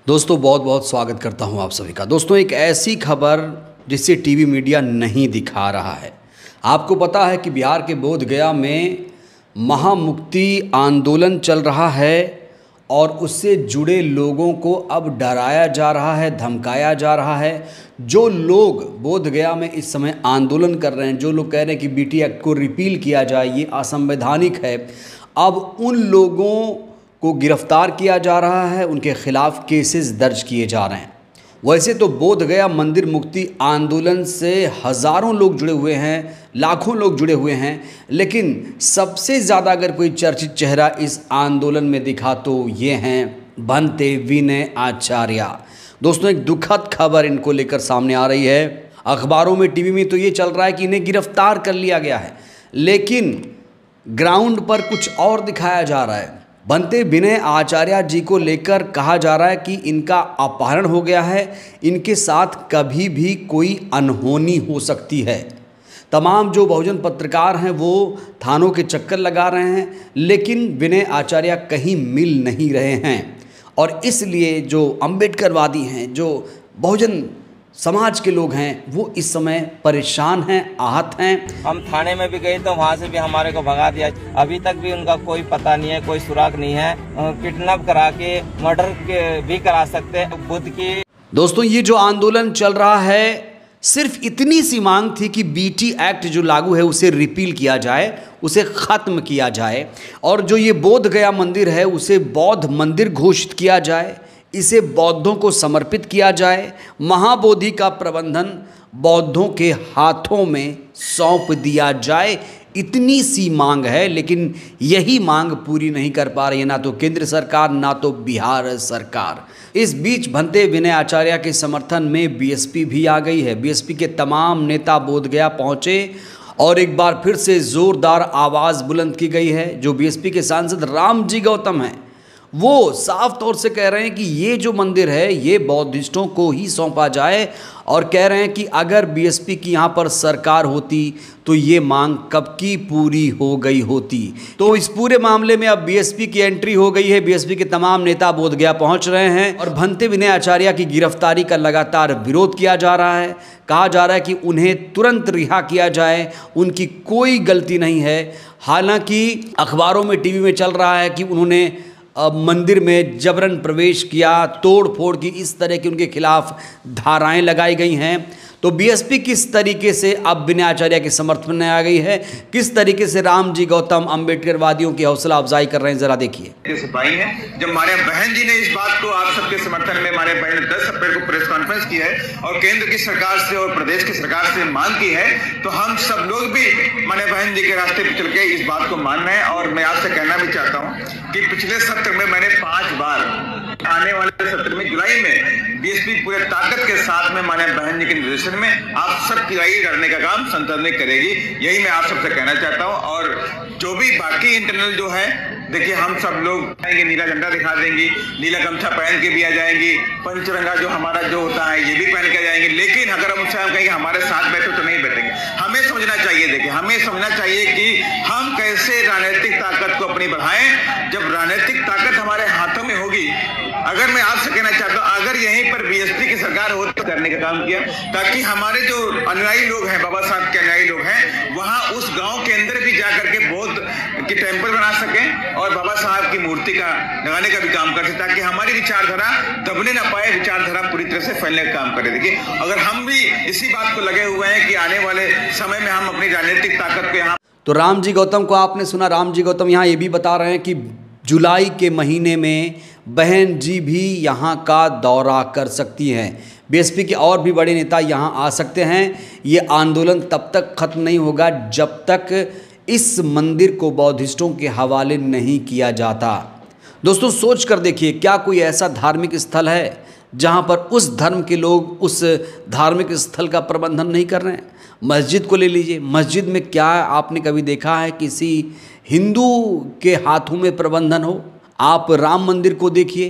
दोस्तों बहुत बहुत स्वागत करता हूं आप सभी का। दोस्तों एक ऐसी खबर जिसे टीवी मीडिया नहीं दिखा रहा है। आपको पता है कि बिहार के बोधगया में महामुक्ति आंदोलन चल रहा है और उससे जुड़े लोगों को अब डराया जा रहा है, धमकाया जा रहा है। जो लोग बोधगया में इस समय आंदोलन कर रहे हैं, जो लोग कह रहे हैं कि बीटी एक्ट को रिपील किया जाए, ये असंवैधानिक है, अब उन लोगों को गिरफ्तार किया जा रहा है, उनके खिलाफ केसेस दर्ज किए जा रहे हैं। वैसे तो बोधगया मंदिर मुक्ति आंदोलन से हज़ारों लोग जुड़े हुए हैं, लाखों लोग जुड़े हुए हैं, लेकिन सबसे ज़्यादा अगर कोई चर्चित चेहरा इस आंदोलन में दिखा तो ये हैं भंते विनय आचार्य। दोस्तों एक दुखद खबर इनको लेकर सामने आ रही है। अखबारों में, टीवी में तो ये चल रहा है कि इन्हें गिरफ्तार कर लिया गया है, लेकिन ग्राउंड पर कुछ और दिखाया जा रहा है। भंते विनय आचार्य जी को लेकर कहा जा रहा है कि इनका अपहरण हो गया है, इनके साथ कभी भी कोई अनहोनी हो सकती है। तमाम जो बहुजन पत्रकार हैं वो थानों के चक्कर लगा रहे हैं, लेकिन विनय आचार्य कहीं मिल नहीं रहे हैं। और इसलिए जो अम्बेडकरवादी हैं, जो बहुजन समाज के लोग हैं, वो इस समय परेशान हैं, आहत हैं। हम थाने में भी गए तो वहाँ से भी हमारे को भगा दिया। अभी तक भी उनका कोई पता नहीं है, कोई सुराग नहीं है। किडनैप करा के मर्डर भी करा सकते हैं खुद की। दोस्तों ये जो आंदोलन चल रहा है, सिर्फ इतनी सी मांग थी कि बीटी एक्ट जो लागू है उसे रिपील किया जाए, उसे ख़त्म किया जाए, और जो ये बोधगया मंदिर है उसे बौद्ध मंदिर घोषित किया जाए, इसे बौद्धों को समर्पित किया जाए, महाबोधि का प्रबंधन बौद्धों के हाथों में सौंप दिया जाए। इतनी सी मांग है, लेकिन यही मांग पूरी नहीं कर पा रही है ना तो केंद्र सरकार, ना तो बिहार सरकार। इस बीच भंते विनय आचार्य के समर्थन में बीएसपी भी आ गई है। बीएसपी के तमाम नेता बोधगया पहुंचे और एक बार फिर से ज़ोरदार आवाज़ बुलंद की गई है। जो बीएसपी के सांसद रामजी गौतम हैं, वो साफ तौर से कह रहे हैं कि ये जो मंदिर है ये बौद्धिस्टों को ही सौंपा जाए, और कह रहे हैं कि अगर बीएसपी की यहाँ पर सरकार होती तो ये मांग कब की पूरी हो गई होती। तो इस पूरे मामले में अब बीएसपी की एंट्री हो गई है। बीएसपी के तमाम नेता बोधगया पहुँच रहे हैं और भंते विनय आचार्य की गिरफ्तारी का लगातार विरोध किया जा रहा है। कहा जा रहा है कि उन्हें तुरंत रिहा किया जाए, उनकी कोई गलती नहीं है। हालांकि अखबारों में, टीवी में चल रहा है कि उन्होंने मंदिर में जबरन प्रवेश किया, तोड़ फोड़ की, इस तरह की उनके खिलाफ धाराएं लगाई गई हैं। तो बीएसपी किस तरीके से अब विनय आचार्य के समर्थन में आ गई है, किस तरीके से रामजी गौतम अम्बेडकरवादियों की हौसला अफजाई कर रहे हैं, जरा देखिए। सिपाही हैं, जब हमारे बहन जी ने इस बात को आप सबके समर्थन में, हमारे बहन ने 10 अप्रैल को प्रेस कॉन्फ्रेंस की है और केंद्र की सरकार से और प्रदेश की सरकार से मांग की है, तो हम सब लोग भी हमारे बहन जी के रास्ते पर चल के इस बात को मान रहे हैं। और मैं आपसे कहना भी चाहता हूँ कि पिछले सत्र में मैंने 5 बार, आने वाले सत्र में जुलाई में बीएसपी पूरे ताकत के साथ में माननीय बहन जी के निर्देशन में आप सब की लड़ाई लड़ने का काम संसद में करेगी, यही मैं आप सबसे कहना चाहता हूं। और जो भी बाकी इंटरनल जो है, देखिए हम सब लोग आएंगे, नीला झंडा दिखा देंगे, नीला गमछा पहन के भी आ जाएंगी, पंचरंगा जो हमारा जो होता है ये भी पहन के आ जाएंगे। लेकिन अगर हम उनसे हम कहेंगे हमारे साथ बैठो तो नहीं बैठेंगे। हमें समझना चाहिए, देखिए हमें समझना चाहिए कि हम कैसे राजनीतिक ताकत को अपनी बढ़ाएं। जब राजनीतिक ताकत हमारे हाथों में होगी, अगर मैं आपसे कहना चाहता हूं, अगर यहीं पर बीएसपी की सरकार हो तो करने का काम किया, ताकि हमारे जो अनुयायी लोग हैं, बाबा साहब के अनुयायी लोग हैं, वहां उस गांव के अंदर भी जाकर के बौद्ध की टेम्पल बना सकें और बाबा साहब की मूर्ति का लगाने का भी काम कर सकें, ताकि हमारी विचारधारा दबने ना पाए, विचारधारा पूरी तरह से फैलने का काम करे। देखिए अगर हम भी इसी बात को लगे हुए हैं कि आने वाले समय में हम अपनी राजनीतिक ताकत को यहाँ। तो रामजी गौतम को आपने सुना। रामजी गौतम यहाँ ये भी बता रहे हैं कि जुलाई के महीने में बहन जी भी यहाँ का दौरा कर सकती हैं। बीएसपी के और भी बड़े नेता यहाँ आ सकते हैं। ये आंदोलन तब तक ख़त्म नहीं होगा जब तक इस मंदिर को बौद्धिस्टों के हवाले नहीं किया जाता। दोस्तों सोच कर देखिए, क्या कोई ऐसा धार्मिक स्थल है जहाँ पर उस धर्म के लोग उस धार्मिक स्थल का प्रबंधन नहीं कर रहे हैं? मस्जिद को ले लीजिए, मस्जिद में क्या आपने कभी देखा है किसी हिंदू के हाथों में प्रबंधन हो? आप राम मंदिर को देखिए,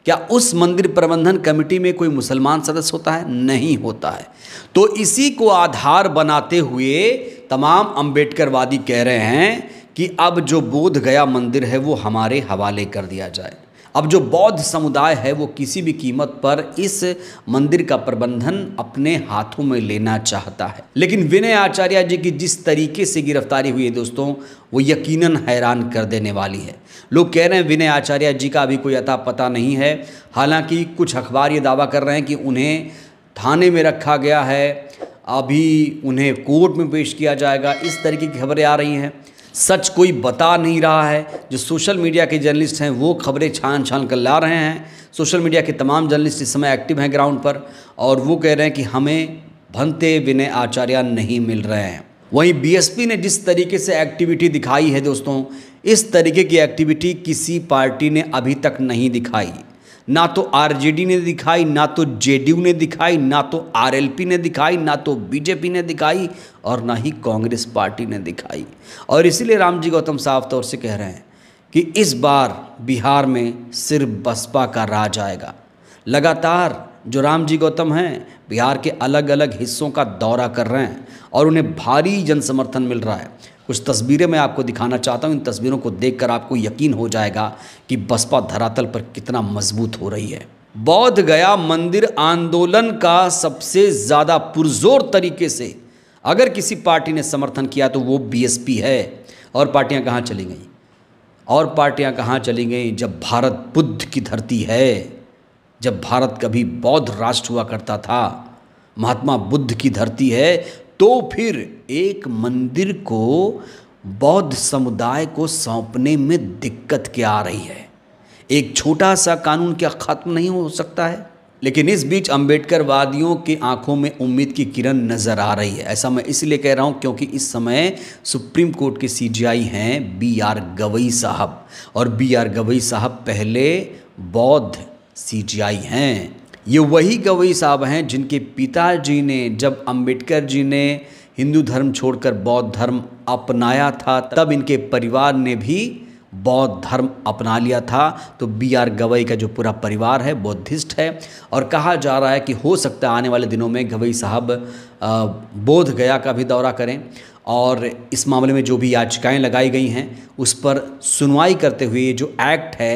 क्या उस मंदिर प्रबंधन कमेटी में कोई मुसलमान सदस्य होता है? नहीं होता है। तो इसी को आधार बनाते हुए तमाम अम्बेडकरवादी कह रहे हैं कि अब जो बोधगया मंदिर है वो हमारे हवाले कर दिया जाए। अब जो बौद्ध समुदाय है वो किसी भी कीमत पर इस मंदिर का प्रबंधन अपने हाथों में लेना चाहता है। लेकिन विनय आचार्य जी की जिस तरीके से गिरफ्तारी हुई है दोस्तों, वो यकीनन हैरान कर देने वाली है। लोग कह रहे हैं विनय आचार्य जी का अभी कोई अता पता नहीं है। हालांकि कुछ अखबार ये दावा कर रहे हैं कि उन्हें थाने में रखा गया है, अभी उन्हें कोर्ट में पेश किया जाएगा, इस तरीके की खबरें आ रही हैं। सच कोई बता नहीं रहा है। जो सोशल मीडिया के जर्नलिस्ट हैं वो खबरें छान कर ला रहे हैं। सोशल मीडिया के तमाम जर्नलिस्ट इस समय एक्टिव हैं ग्राउंड पर, और वो कह रहे हैं कि हमें भंते विनय आचार्य नहीं मिल रहे हैं। वहीं बीएसपी ने जिस तरीके से एक्टिविटी दिखाई है दोस्तों, इस तरीके की एक्टिविटी किसी पार्टी ने अभी तक नहीं दिखाई। ना तो आरजेडी ने दिखाई, ना तो जेडीयू ने दिखाई, ना तो आरएलपी ने दिखाई, ना तो बीजेपी ने दिखाई, और ना ही कांग्रेस पार्टी ने दिखाई। और इसीलिए रामजी गौतम साफ तौर से कह रहे हैं कि इस बार बिहार में सिर्फ बसपा का राज आएगा। लगातार जो रामजी गौतम हैं बिहार के अलग अलग हिस्सों का दौरा कर रहे हैं और उन्हें भारी जन समर्थन मिल रहा है। कुछ तस्वीरें मैं आपको दिखाना चाहता हूं। इन तस्वीरों को देखकर आपको यकीन हो जाएगा कि बसपा धरातल पर कितना मजबूत हो रही है। बोध गया मंदिर आंदोलन का सबसे ज़्यादा पुरजोर तरीके से अगर किसी पार्टी ने समर्थन किया तो वो बीएसपी है। और पार्टियां कहाँ चली गईं? और पार्टियां कहाँ चली गईं जब भारत बुद्ध की धरती है, जब भारत कभी बौद्ध राष्ट्र हुआ करता था, महात्मा बुद्ध की धरती है, तो फिर एक मंदिर को बौद्ध समुदाय को सौंपने में दिक्कत क्या आ रही है? एक छोटा सा कानून क्या खत्म नहीं हो सकता है? लेकिन इस बीच अम्बेडकरवादियों की आंखों में उम्मीद की किरण नज़र आ रही है। ऐसा मैं इसलिए कह रहा हूं क्योंकि इस समय सुप्रीम कोर्ट के सीजेआई हैं BR गवई साहब, और BR गवई साहब पहले बौद्ध सीजेआई हैं। ये वही गवई साहब हैं जिनके पिताजी ने, जब अंबेडकर जी ने हिंदू धर्म छोड़कर बौद्ध धर्म अपनाया था, तब इनके परिवार ने भी बौद्ध धर्म अपना लिया था। तो BR गवई का जो पूरा परिवार है बौद्धिस्ट है, और कहा जा रहा है कि हो सकता है आने वाले दिनों में गवई साहब बोध गया का भी दौरा करें और इस मामले में जो भी याचिकाएं लगाई गई हैं उस पर सुनवाई करते हुए ये जो एक्ट है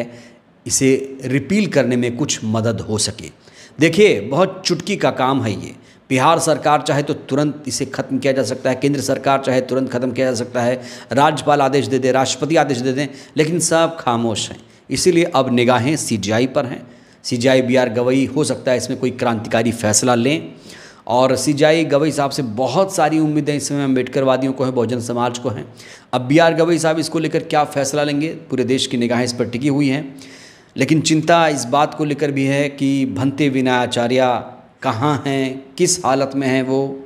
इसे रिपील करने में कुछ मदद हो सके। देखिए, बहुत चुटकी का काम है ये। बिहार सरकार चाहे तो तुरंत इसे ख़त्म किया जा सकता है, केंद्र सरकार चाहे तुरंत ख़त्म किया जा सकता है, राज्यपाल आदेश दे दे, राष्ट्रपति आदेश दे दें, लेकिन सब खामोश हैं। इसीलिए अब निगाहें सीजेआई पर हैं। सीजेआई BR गवई हो सकता है इसमें कोई क्रांतिकारी फैसला लें, और सीजेआई गवई साहब से बहुत सारी उम्मीदें इस समय अम्बेडकरवादियों को हैं, बहुजन समाज को हैं। अब BR गवई साहब इसको लेकर क्या फ़ैसला लेंगे, पूरे देश की निगाहें इस पर टिकी हुई हैं। लेकिन चिंता इस बात को लेकर भी है कि भंते विनय आचार्य कहाँ हैं, किस हालत में हैं, वो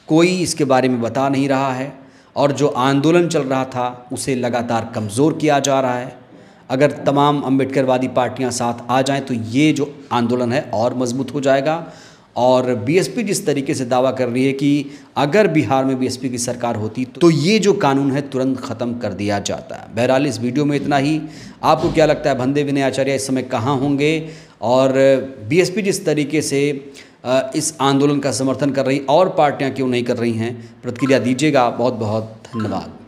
कोई इसके बारे में बता नहीं रहा है। और जो आंदोलन चल रहा था उसे लगातार कमज़ोर किया जा रहा है। अगर तमाम अम्बेडकरवादी पार्टियां साथ आ जाएं तो ये जो आंदोलन है और मजबूत हो जाएगा। और बीएसपी जिस तरीके से दावा कर रही है कि अगर बिहार में बीएसपी की सरकार होती तो ये जो कानून है तुरंत ख़त्म कर दिया जाता है। बहरहाल इस वीडियो में इतना ही। आपको क्या लगता है भंते विनय आचार्य इस समय कहाँ होंगे, और बीएसपी जिस तरीके से इस आंदोलन का समर्थन कर रही और पार्टियां क्यों नहीं कर रही हैं? प्रतिक्रिया दीजिएगा। बहुत बहुत धन्यवाद।